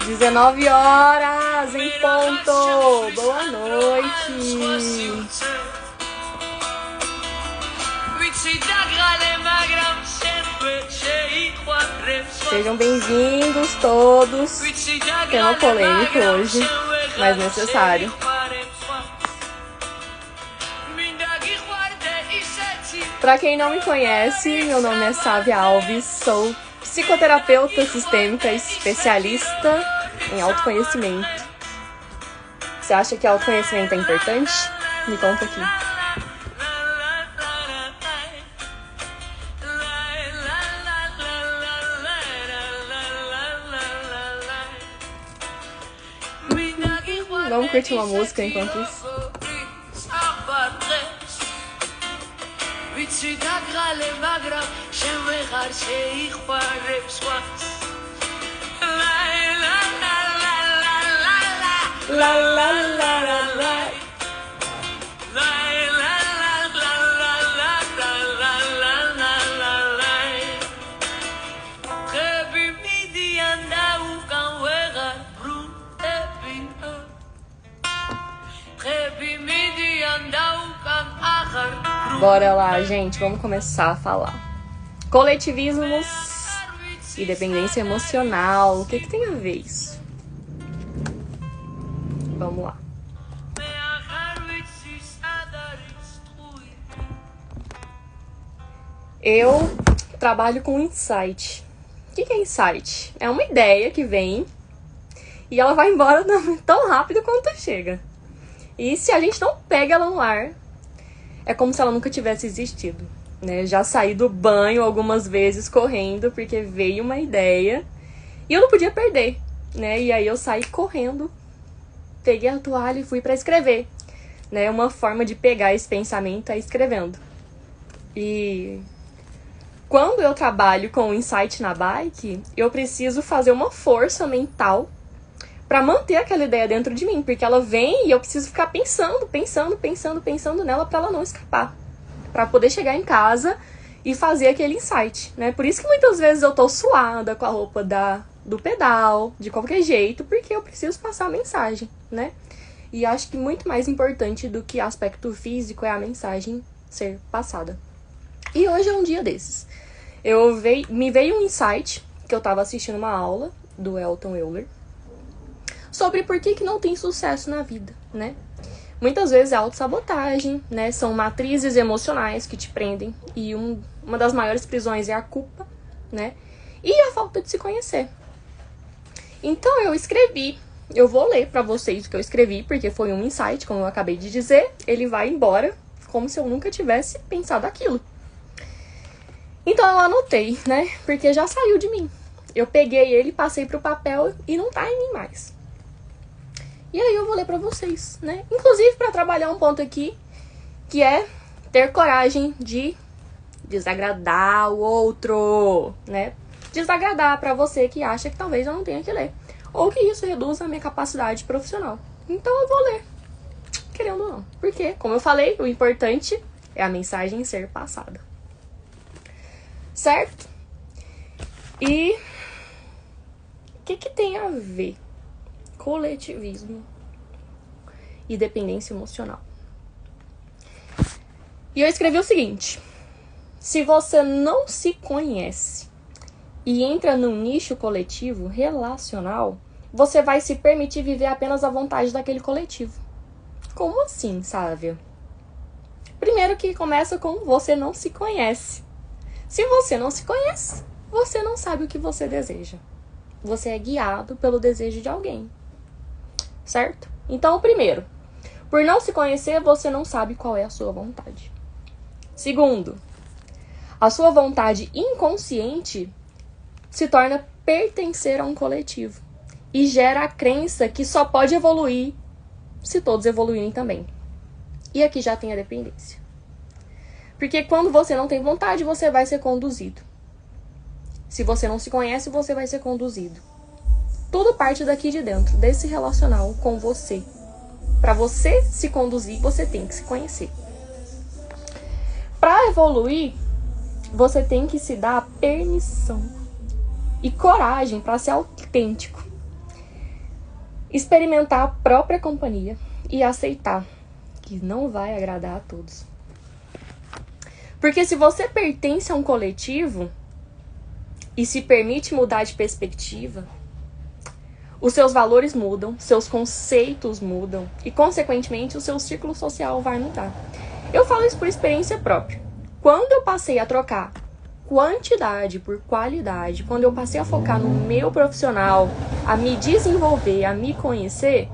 19 horas em ponto. Boa noite. Sejam bem-vindos todos. Tema polêmico hoje, mas necessário. Para quem não me conhece, meu nome é Sávia Alves, sou psicoterapeuta sistêmica especialista em autoconhecimento. Você acha que autoconhecimento é importante? Me conta aqui. Vamos curtir uma música enquanto isso. La la la la la. Bora lá, gente, vamos começar a falar. Coletivismos e dependência emocional. O que tem a ver isso? Vamos lá. Eu trabalho com insight. O que é insight? É uma ideia que vem e ela vai embora tão rápido quanto chega. E se a gente não pega ela no ar, é como se ela nunca tivesse existido, né? Já saí do banho algumas vezes correndo porque veio uma ideia e eu não podia perder, né? E aí eu saí correndo, peguei a toalha e fui para escrever, né? Uma forma de pegar esse pensamento é escrevendo. E quando eu trabalho com insight na bike, eu preciso fazer uma força mental para manter aquela ideia dentro de mim, porque ela vem e eu preciso ficar pensando nela para ela não escapar, para poder chegar em casa e fazer aquele insight, né? Por isso que muitas vezes eu tô suada com a roupa do pedal, de qualquer jeito, porque eu preciso passar a mensagem, né? E acho que muito mais importante do que aspecto físico é a mensagem ser passada. E hoje é um dia desses. Me veio um insight, que eu tava assistindo uma aula do Elton Euler, sobre por que não tem sucesso na vida, né? Muitas vezes é autossabotagem, né? São matrizes emocionais que te prendem. E uma das maiores prisões é a culpa, né? E a falta de se conhecer. Então eu escrevi. Eu vou ler pra vocês o que eu escrevi, porque foi um insight, como eu acabei de dizer. Ele vai embora como se eu nunca tivesse pensado aquilo. Então eu anotei, né? Porque já saiu de mim. Eu peguei ele, passei pro papel e não tá em mim mais. E aí eu vou ler pra vocês, né? Inclusive pra trabalhar um ponto aqui, que é ter coragem de desagradar o outro, né? Desagradar pra você que acha que talvez eu não tenha que ler. Ou que isso reduza a minha capacidade profissional. Então eu vou ler, querendo ou não. Porque, como eu falei, o importante é a mensagem ser passada. Certo? E o que tem a ver coletivismo e dependência emocional? E eu escrevi o seguinte: se você não se conhece e entra num nicho coletivo relacional, você vai se permitir viver apenas à vontade daquele coletivo. Como assim, Sávia? Primeiro que começa com você não se conhece. Se você não se conhece, você não sabe o que você deseja. Você é guiado pelo desejo de alguém. Certo? Então, primeiro, por não se conhecer, você não sabe qual é a sua vontade. Segundo, a sua vontade inconsciente se torna pertencer a um coletivo e gera a crença que só pode evoluir se todos evoluírem também. E aqui já tem a dependência, Porque quando você não tem vontade, você vai ser conduzido. Se você não se conhece, você vai ser conduzido. Tudo parte daqui de dentro, desse relacional com você. Para você se conduzir, você tem que se conhecer. Para evoluir, você tem que se dar permissão e coragem para ser autêntico. Experimentar a própria companhia e aceitar que não vai agradar a todos. Porque se você pertence a um coletivo e se permite mudar de perspectiva, os seus valores mudam, seus conceitos mudam e, consequentemente, o seu círculo social vai mudar. Eu falo isso por experiência própria. Quando eu passei a trocar quantidade por qualidade, quando eu passei a focar no meu profissional, a me desenvolver, a me conhecer,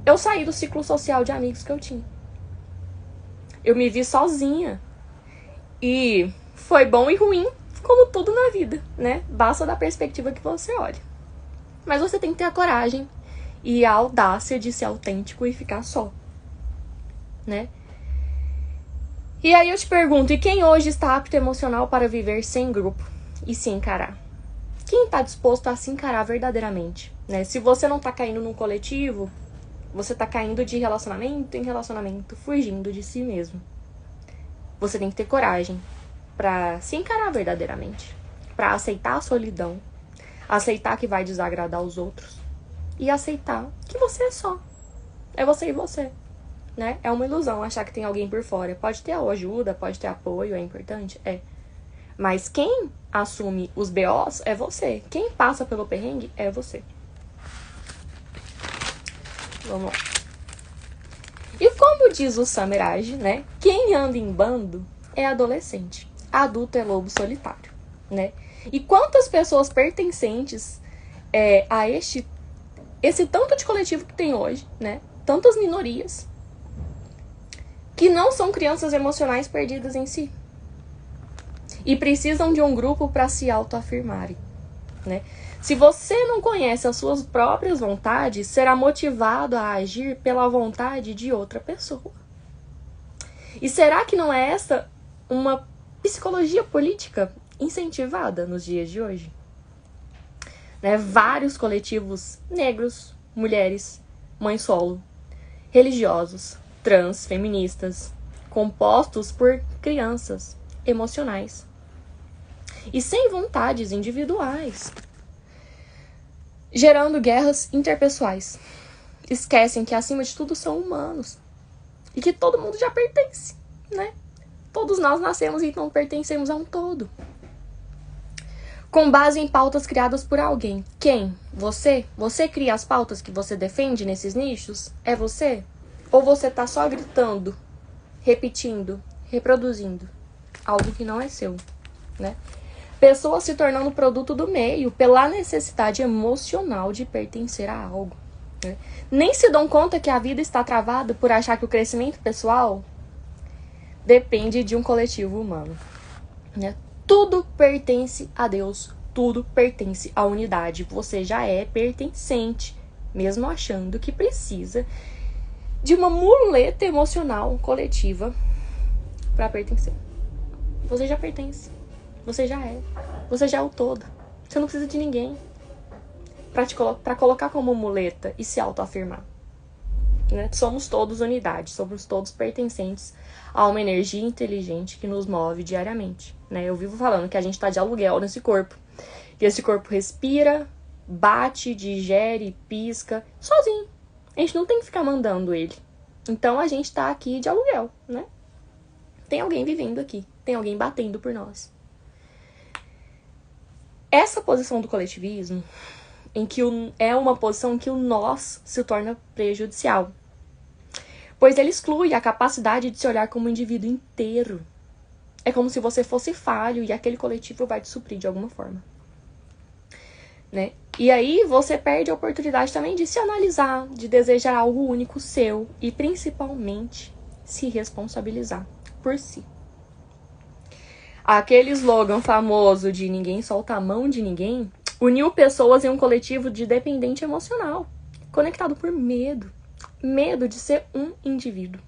eu saí do ciclo social de amigos que eu tinha. Eu me vi sozinha. E foi bom e ruim, como tudo na vida, né? Basta da perspectiva que você olha. Mas você tem que ter a coragem e a audácia de ser autêntico e ficar só, né? E aí eu te pergunto, e quem hoje está apto emocional para viver sem grupo e se encarar? Quem está disposto a se encarar verdadeiramente, né? Se você não está caindo num coletivo, você está caindo de relacionamento em relacionamento, fugindo de si mesmo. Você tem que ter coragem para se encarar verdadeiramente, para aceitar a solidão, aceitar que vai desagradar os outros e aceitar que você é só. É você e você, né? É uma ilusão achar que tem alguém por fora. Pode ter ajuda, pode ter apoio, é importante? É. Mas quem assume os BOs é você. Quem passa pelo perrengue é você. Vamos lá. E como diz o Samiraj, né? Quem anda em bando é adolescente. Adulto é lobo solitário, né? E quantas pessoas pertencentes a esse tanto de coletivo que tem hoje, né? Tantas minorias que não são crianças emocionais perdidas em si e precisam de um grupo para se autoafirmarem, né? Se você não conhece as suas próprias vontades, será motivado a agir pela vontade de outra pessoa. E será que não é essa uma psicologia política incentivada nos dias de hoje? Né? Vários coletivos negros, mulheres, mães solo, religiosos, trans, feministas, compostos por crianças emocionais e sem vontades individuais, gerando guerras interpessoais. Esquecem que, acima de tudo, são humanos e que todo mundo já pertence, né? Todos nós nascemos e então pertencemos a um todo. Com base em pautas criadas por alguém. Quem? Você? Você cria as pautas que você defende nesses nichos? É você? Ou você tá só gritando, repetindo, reproduzindo algo que não é seu, né? Pessoas se tornando produto do meio pela necessidade emocional de pertencer a algo, né? Nem se dão conta que a vida está travada por achar que o crescimento pessoal depende de um coletivo humano, né? Tudo pertence a Deus, tudo pertence à unidade. Você já é pertencente, mesmo achando que precisa de uma muleta emocional coletiva para pertencer. Você já pertence. Você já é. Você já é o todo. Você não precisa de ninguém para colocar como muleta e se autoafirmar, né? Somos todos unidade. Somos todos pertencentes a uma energia inteligente que nos move diariamente, né? Eu vivo falando que a gente está de aluguel nesse corpo. E esse corpo respira, bate, digere, pisca, sozinho. A gente não tem que ficar mandando ele. Então a gente tá aqui de aluguel, né? Tem alguém vivendo aqui. Tem alguém batendo por nós. Essa posição do coletivismo, em que é uma posição em que o nós se torna prejudicial, pois ele exclui a capacidade de se olhar como um indivíduo inteiro. É como se você fosse falho e aquele coletivo vai te suprir de alguma forma, né? E aí você perde a oportunidade também de se analisar, de desejar algo único seu e principalmente se responsabilizar por si. Aquele slogan famoso de ninguém solta a mão de ninguém uniu pessoas em um coletivo de dependente emocional, conectado por medo. Medo de ser um indivíduo.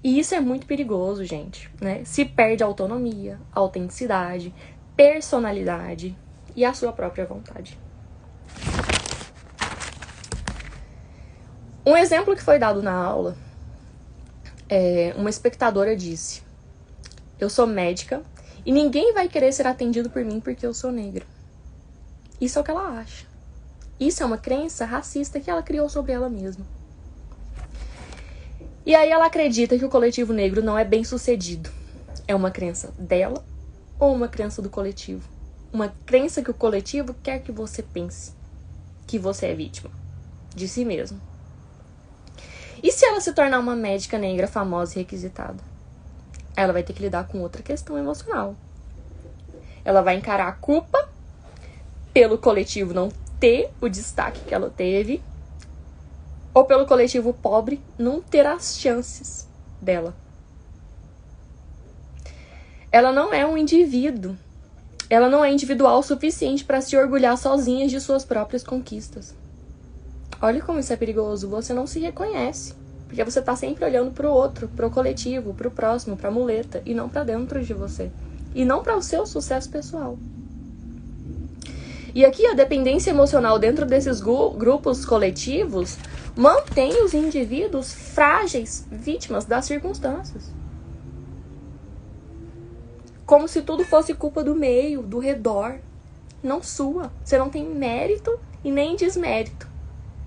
E isso é muito perigoso, gente, né? Se perde a autonomia, a autenticidade, personalidade e a sua própria vontade. Um exemplo que foi dado na aula, uma espectadora disse: eu sou médica e ninguém vai querer ser atendido por mim porque eu sou negra. Isso é o que ela acha. Isso é uma crença racista que ela criou sobre ela mesma. E aí ela acredita que o coletivo negro não é bem sucedido. É uma crença dela ou uma crença do coletivo? Uma crença que o coletivo quer que você pense que você é vítima de si mesmo. E se ela se tornar uma médica negra famosa e requisitada? Ela vai ter que lidar com outra questão emocional. Ela vai encarar a culpa pelo coletivo não ter o destaque que ela teve, ou pelo coletivo pobre não ter as chances dela. Ela não é um indivíduo. Ela não é individual o suficiente para se orgulhar sozinha de suas próprias conquistas. Olha como isso é perigoso. Você não se reconhece. Porque você está sempre olhando para o outro, para o coletivo, para o próximo, para a muleta, e não para dentro de você. E não para o seu sucesso pessoal. E aqui a dependência emocional dentro desses grupos coletivos mantém os indivíduos frágeis, vítimas das circunstâncias. Como se tudo fosse culpa do meio, do redor, não sua. Você não tem mérito e nem desmérito.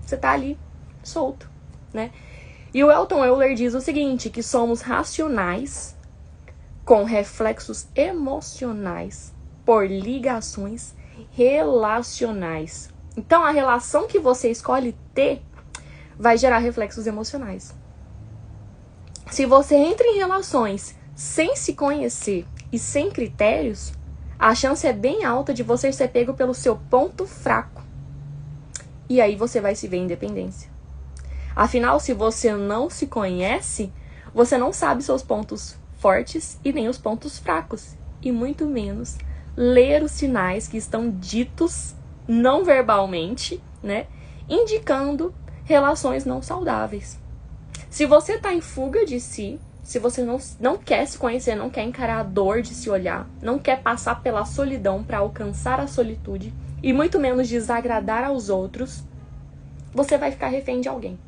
Você tá ali, solto, né? E o Elton Euler diz o seguinte, que somos racionais com reflexos emocionais por ligações relacionais. Então, a relação que você escolhe ter vai gerar reflexos emocionais. Se você entra em relações sem se conhecer e sem critérios, a chance é bem alta de você ser pego pelo seu ponto fraco. E aí você vai se ver em dependência. Afinal, se você não se conhece, você não sabe seus pontos fortes e nem os pontos fracos. E muito menos ler os sinais que estão ditos não verbalmente, né? Indicando relações não saudáveis. Se você está em fuga de si, se você não quer se conhecer, não quer encarar a dor de se olhar, não quer passar pela solidão para alcançar a solitude, e muito menos desagradar aos outros, você vai ficar refém de alguém.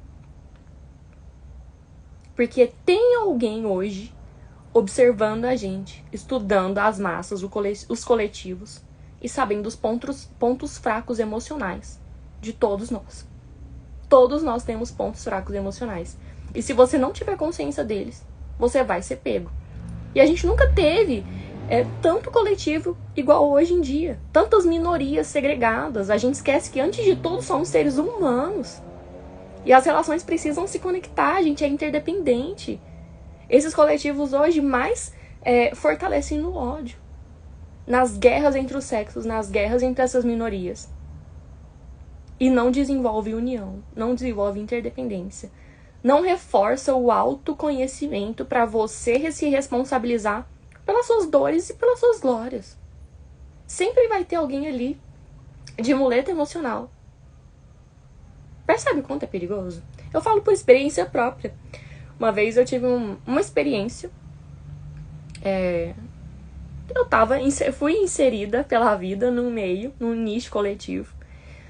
Porque tem alguém hoje observando a gente, estudando as massas, os coletivos, e sabendo os pontos fracos emocionais de todos nós. Todos nós temos pontos fracos emocionais. E se você não tiver consciência deles, você vai ser pego. E a gente nunca teve tanto coletivo igual hoje em dia. Tantas minorias segregadas. A gente esquece que, antes de tudo, somos seres humanos. E as relações precisam se conectar. A gente é interdependente. Esses coletivos hoje mais fortalecem no ódio. Nas guerras entre os sexos, nas guerras entre essas minorias. E não desenvolve união, não desenvolve interdependência. Não reforça o autoconhecimento para você se responsabilizar pelas suas dores e pelas suas glórias. Sempre vai ter alguém ali de muleta emocional. Percebe o quanto é perigoso? Eu falo por experiência própria. Uma vez eu tive uma experiência. Fui inserida pela vida num nicho coletivo,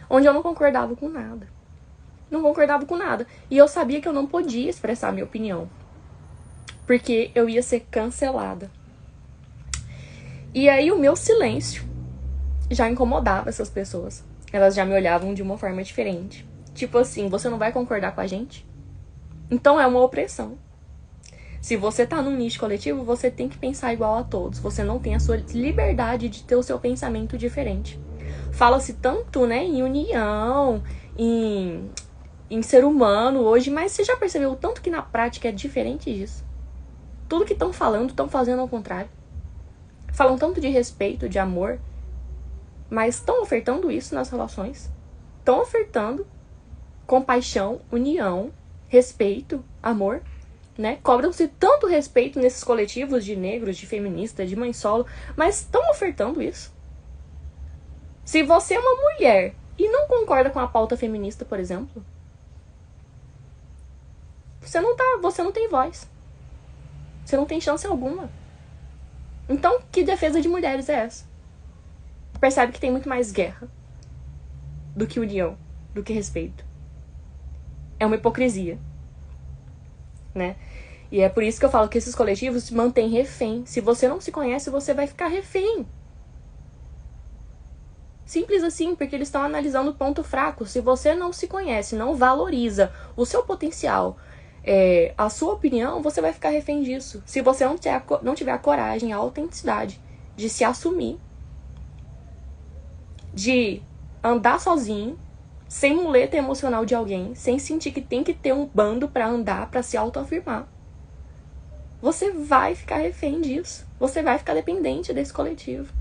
onde eu não concordava com nada. Não concordava com nada. E eu sabia que eu não podia expressar minha opinião, porque eu ia ser cancelada. E aí o meu silêncio já incomodava essas pessoas. Elas já me olhavam de uma forma diferente. Tipo assim, você não vai concordar com a gente? Então é uma opressão. Se você tá num nicho coletivo, você tem que pensar igual a todos. Você não tem a sua liberdade de ter o seu pensamento diferente. Fala-se tanto, né, em união, em ser humano hoje, mas você já percebeu o tanto que na prática é diferente disso? Tudo que estão falando, estão fazendo ao contrário. Falam tanto de respeito, de amor, mas estão ofertando isso nas relações. Estão ofertando compaixão, união, respeito, amor, né? Cobram-se tanto respeito nesses coletivos de negros, de feministas, de mãe solo, mas estão ofertando isso. Se você é uma mulher e não concorda com a pauta feminista, por exemplo, você não tem voz. Você não tem chance alguma. Então, que defesa de mulheres é essa? Percebe que tem muito mais guerra do que união, do que respeito. É uma hipocrisia, né? E é por isso que eu falo que esses coletivos se mantêm refém. Se você não se conhece, você vai ficar refém. Simples assim, porque eles estão analisando o ponto fraco. Se você não se conhece, não valoriza o seu potencial, a sua opinião, você vai ficar refém disso. Se você não tiver a coragem, a autenticidade de se assumir, de andar sozinho, sem muleta emocional de alguém, sem sentir que tem que ter um bando pra andar, pra se autoafirmar, você vai ficar refém disso. Você vai ficar dependente desse coletivo.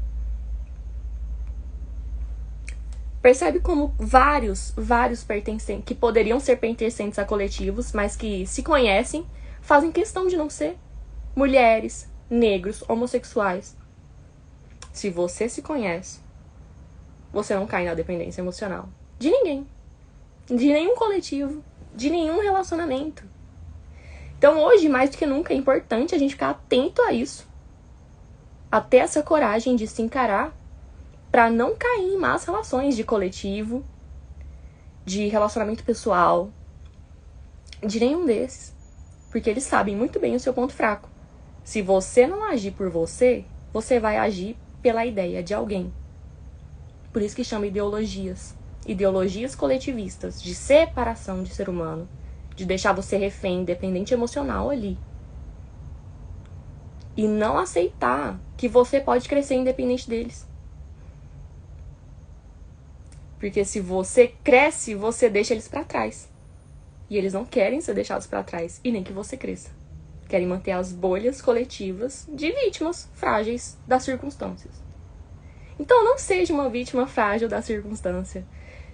Percebe como vários pertencentes, que poderiam ser pertencentes a coletivos, mas que se conhecem, fazem questão de não ser. Mulheres, negros, homossexuais. Se você se conhece, você não cai na dependência emocional. De ninguém. De nenhum coletivo. De nenhum relacionamento. Então hoje, mais do que nunca, é importante a gente ficar atento a isso. A ter essa coragem de se encarar para não cair em más relações de coletivo, de relacionamento pessoal, de nenhum desses. Porque eles sabem muito bem o seu ponto fraco. Se você não agir por você, você vai agir pela ideia de alguém. Por isso que chama ideologias. Ideologias coletivistas, de separação de ser humano, de deixar você refém, dependente emocional ali. E não aceitar que você pode crescer independente deles. Porque se você cresce, você deixa eles pra trás. E eles não querem ser deixados pra trás, e nem que você cresça. Querem manter as bolhas coletivas de vítimas frágeis das circunstâncias. Então não seja uma vítima frágil da circunstância.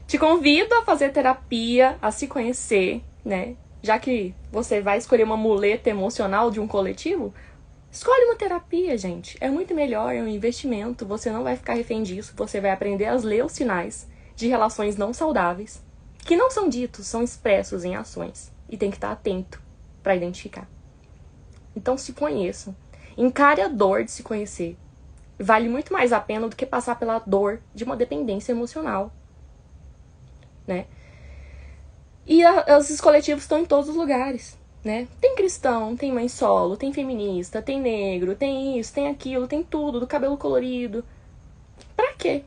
Te convido a fazer terapia, a se conhecer, né? Já que você vai escolher uma muleta emocional de um coletivo, escolhe uma terapia, gente. É muito melhor, é um investimento. Você não vai ficar refém disso. Você vai aprender a ler os sinais de relações não saudáveis, que não são ditos, são expressos em ações. E tem que estar atento para identificar. Então se conheçam. Encare a dor de se conhecer. Vale muito mais a pena do que passar pela dor de uma dependência emocional, né? E esses coletivos estão em todos os lugares, né? Tem cristão, tem mãe solo, tem feminista, tem negro, tem isso, tem aquilo, tem tudo, do cabelo colorido. Pra quê?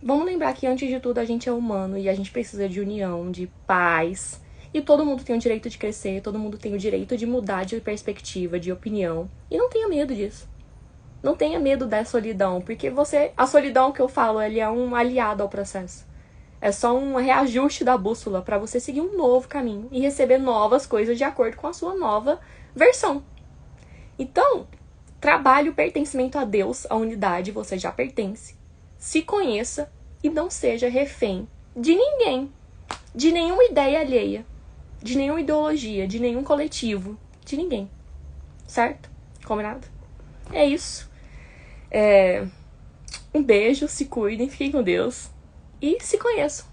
Vamos lembrar que antes de tudo a gente é humano e a gente precisa de união, de paz. E todo mundo tem o direito de crescer, todo mundo tem o direito de mudar de perspectiva, de opinião. E não tenha medo disso. Não tenha medo da solidão, porque a solidão que eu falo, ele é um aliado ao processo. É só um reajuste da bússola para você seguir um novo caminho e receber novas coisas de acordo com a sua nova versão. Então, trabalhe o pertencimento a Deus, a unidade, você já pertence. Se conheça e não seja refém de ninguém, de nenhuma ideia alheia, de nenhuma ideologia, de nenhum coletivo, de ninguém. Certo? Combinado? É isso. Um beijo, se cuidem, fiquem com Deus. E se conheçam.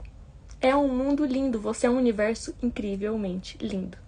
É um mundo lindo, você é um universo incrivelmente lindo.